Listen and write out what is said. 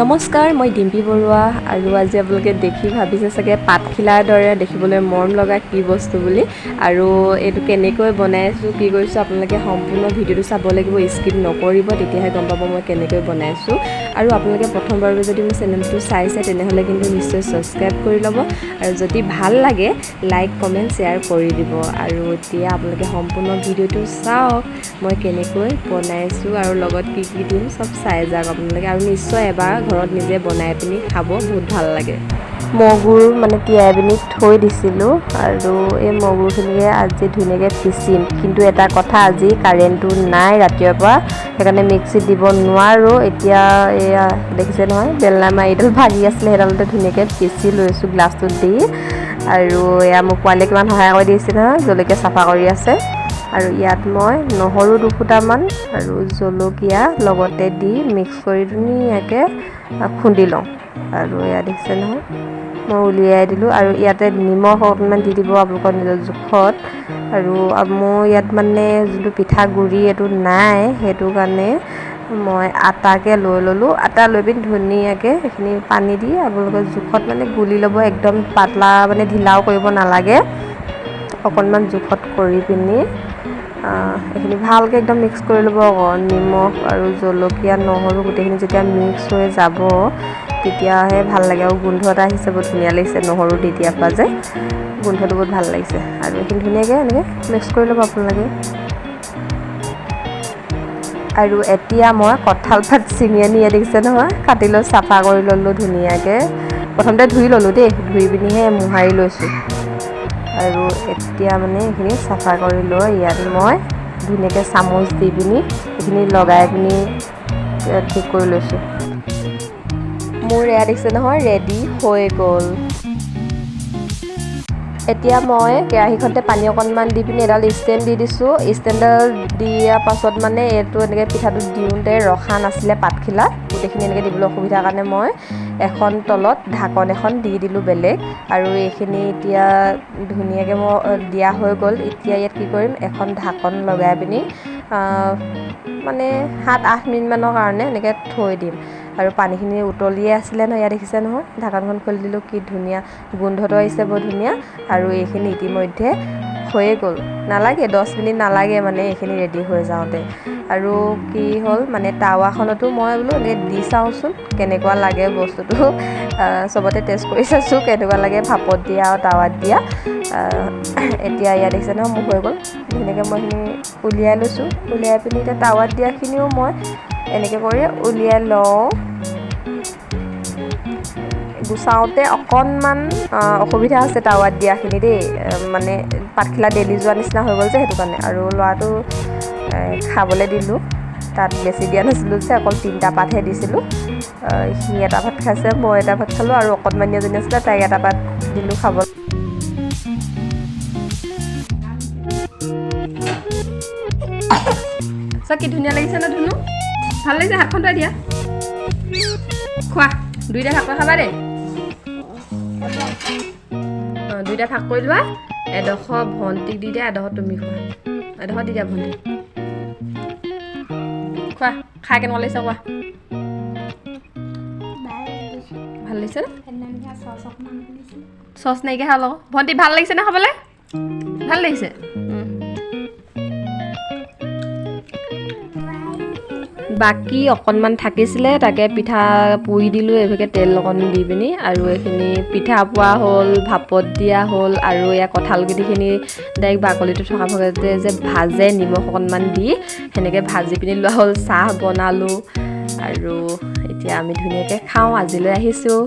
নমস্কাৰ, মই ডিম্পী বৰুৱা আৰু আজি আপোনালোকে দেখি ভাবিছে চাগে পাতখিলাৰ দৰে দেখিবলৈ মৰম লগা কি বস্তু বুলি। আৰু এইটো কেনেকৈ বনাইছোঁ কি কৰিছোঁ আপোনালোকে সম্পূৰ্ণ ভিডিঅ'টো চাব লাগিব, স্কিপ নকৰিব, তেতিয়াহে গম পাব মই কেনেকৈ বনাইছোঁ। আৰু আপোনালোকে প্ৰথমবাৰ যদি মোৰ চেনেলটো চাইছে তেনেহ'লে কিন্তু নিশ্চয় ছাবস্ক্ৰাইব কৰি ল'ব, আৰু যদি ভাল লাগে লাইক কমেণ্ট শ্বেয়াৰ কৰি দিব। আৰু এতিয়া আপোনালোকে সম্পূৰ্ণ ভিডিঅ'টো চাওক, মই কেনেকৈ বনাইছোঁ আৰু লগত কি কি দিম চব চাই যাওক আপোনালোকে, আৰু নিশ্চয় এবাৰ ঘৰত নিজে বনাই পিনি খাব, বহুত ভাল লাগে। মগুৰ তিয়াই পিনি থৈ দিছিলোঁ, আৰু এই মগুৰখিনিকে আজি ধুনীয়াকৈ পিচিম। কিন্তু এটা কথা, আজি কাৰেণ্টটো নাই ৰাতিপুৱাৰ পৰা, সেইকাৰণে মিক্সিত দিব নোৱাৰোঁ। এতিয়া এয়া দেখিছে নহয়, বেলনা মাৰিডাল ভাগি আছিলে, সেইডালতে ধুনীয়াকৈ পিচি লৈছোঁ গ্লাছটোত দি। আৰু এয়া মোক পোৱালীয়ে কিমান সহায় কৰি দিছে নহয়, জলকীয়া চাফা কৰি আছে। আৰু ইয়াত মই নহৰু দুফুটামান আৰু জলকীয়া লগতে দি মিক্স কৰি ধুনীয়াকৈ খুন্দি লওঁ। আৰু এয়া দেখিছে নহয়, মই উলিয়াই দিলোঁ। আৰু ইয়াতে নিমখ অকণমান দি দিব আপোনালোকৰ নিজৰ জোখত। আৰু মোৰ ইয়াত যোনটো পিঠাগুড়ি এইটো নাই, সেইটো কাৰণে মই আটাকে লৈ ল'লোঁ। আটা লৈ পিনি ধুনীয়াকৈ সেইখিনি পানী দি আপোনালোকৰ জোখত গুলি ল'ব, একদম পাতলা ঢিলাও কৰিব নালাগে, অকণমান জোখত কৰি পিনি এইখিনি ভালকৈ একদম মিক্স কৰি ল'ব। নিমখ আৰু জলকীয়া নহৰু গোটেইখিনি যেতিয়া মিক্স হৈ যাব তেতিয়াহে ভাল লাগে, আৰু গোন্ধ এটা আহিছে, বহুত ধুনীয়া লাগিছে নহৰু দি দিয়াৰ পৰা যে গোন্ধটো বহুত ভাল লাগিছে। আৰু এইখিনি ধুনীয়াকৈ এনেকৈ মিক্স কৰি ল'ব আপোনালোকে। আৰু এতিয়া মই কঁঠাল পাত ছিঙি আনি ইয়াত দেখিছে নহয়, কাটি লৈ চাফা কৰি ল'লোঁ ধুনীয়াকৈ। প্ৰথমতে ধুই ল'লোঁ দেই, ধুই পিনিহে মোহাৰি লৈছোঁ। আৰু এতিয়া এইখিনি চাফা কৰি লৈ ইয়াত মই ধুনীয়াকৈ চামুচ দি পিনি এইখিনি লগাই পিনি ঠিক কৰি লৈছোঁ। মোৰ এয়া দেখিছে নহয়, ৰেডি হৈ গ'ল। এতিয়া মই কেৰাহীখনতে পানী অকণমান দি পিনি এডাল ষ্টেণ্ড দি দিছোঁ। ষ্টেণ্ডডাল দিয়াৰ পাছত এইটো এনেকৈ পিঠাটো দিওঁতে ৰখা নাছিলে পাতখিলা, গোটেইখিনি এনেকৈ দিবলৈ অসুবিধাৰ কাৰণে মই এখন তলত ঢাকন এখন দি দিলোঁ বেলেগ। আৰু এইখিনি এতিয়া ধুনীয়াকৈ মই দিয়া হৈ গ'ল। এতিয়া ইয়াত কি কৰিম, এখন ঢাকন লগাই পিনি 7-8 মিনিটমানৰ কাৰণে এনেকৈ থৈ দিম। আৰু পানীখিনি উতলিয়ে আছিলে নহয়, ইয়াত দেখিছে নহয়, ঢাকনখন খুলি দিলোঁ, কি ধুনীয়া গোন্ধটো আহিছে, বৰ ধুনীয়া। আৰু এইখিনি ইতিমধ্যে হৈয়ে গ'ল, নালাগে 10 মিনিট নালাগে এইখিনি ৰেডি হৈ যাওঁতে। আৰু কি হ'ল টাৱাখনতো মই বোলো এনেকৈ দি চাওঁচোন কেনেকুৱা লাগে বস্তুটো, চবতে টেষ্ট কৰি চাইছোঁ কেনেকুৱা লাগে ভাপত দিয়া আৰু টাৱাত দিয়া। এতিয়া ইয়াত দেখিছে নহয়, মোৰ হৈ গ'ল ধুনীয়াকৈ। মই এইখিনি উলিয়াই লৈছোঁ, উলিয়াই পিনি এতিয়া টাৱাত দিয়াখিনিও মই এনেকৈ কৰি উলিয়াই লওঁ। গুচাওঁতে অকণমান অসুবিধা আছে টাৱাত দিয়াখিনি দেই, পাতখিলা ডেলি যোৱা নিচিনা হৈ গ'ল যে, সেইটো কাৰণে। আৰু ল'ৰাটো খাবলৈ দিলোঁ, তাত বেছি দিয়া নাছিলোঁ যে, অকল 3টা পাতহে দিছিলোঁ। সি এটা ভাত খাইছে, মই এটা ভাত খালোঁ, আৰু অকণমানি এজনী আছিলে তাইক এটা পাত দিলোঁ খাবলৈ। কি ধুনীয়া লাগিছে ন ধুনু, ভাল লাগিছে, হাতখন ধুৱাই দিয়া। খোৱা, দুইটা ভাগ কৰি খাবা দেই। 2টা ভাগ কৰি লোৱা, এডোখৰ ভণ্টিক দি দিয়া, এডোখৰ তুমি খোৱা, এডোখৰ দি দিয়া ভণ্টিক। খোৱা, খাই কেনেকুৱা লাগিছে কোৱা। ভাল লাগিছে নে? চচ নাইকিয়া খাব, ভণ্টি ভাল লাগিছে নে খাবলৈ? ভাল লাগিছে। বাকী অকণমান থাকিছিলে, তাকে পিঠা পুৰি দিলোঁ এইভাগে তেল অকণ দি পিনি। আৰু এইখিনি পিঠা পোৱা হ'ল, ভাপত দিয়া হ'ল। আৰু এয়া কঁঠালগুটিখিনি ডাইৰেক্ট বাকলিটো থকা ভাগতে যে ভাজে নিমখ অকণমান দি, সেনেকৈ ভাজি পিনি লোৱা হ'ল। চাহ বনালোঁ, আৰু এতিয়া আমি ধুনীয়াকৈ খাওঁ। আজিলৈ আহিছোঁ।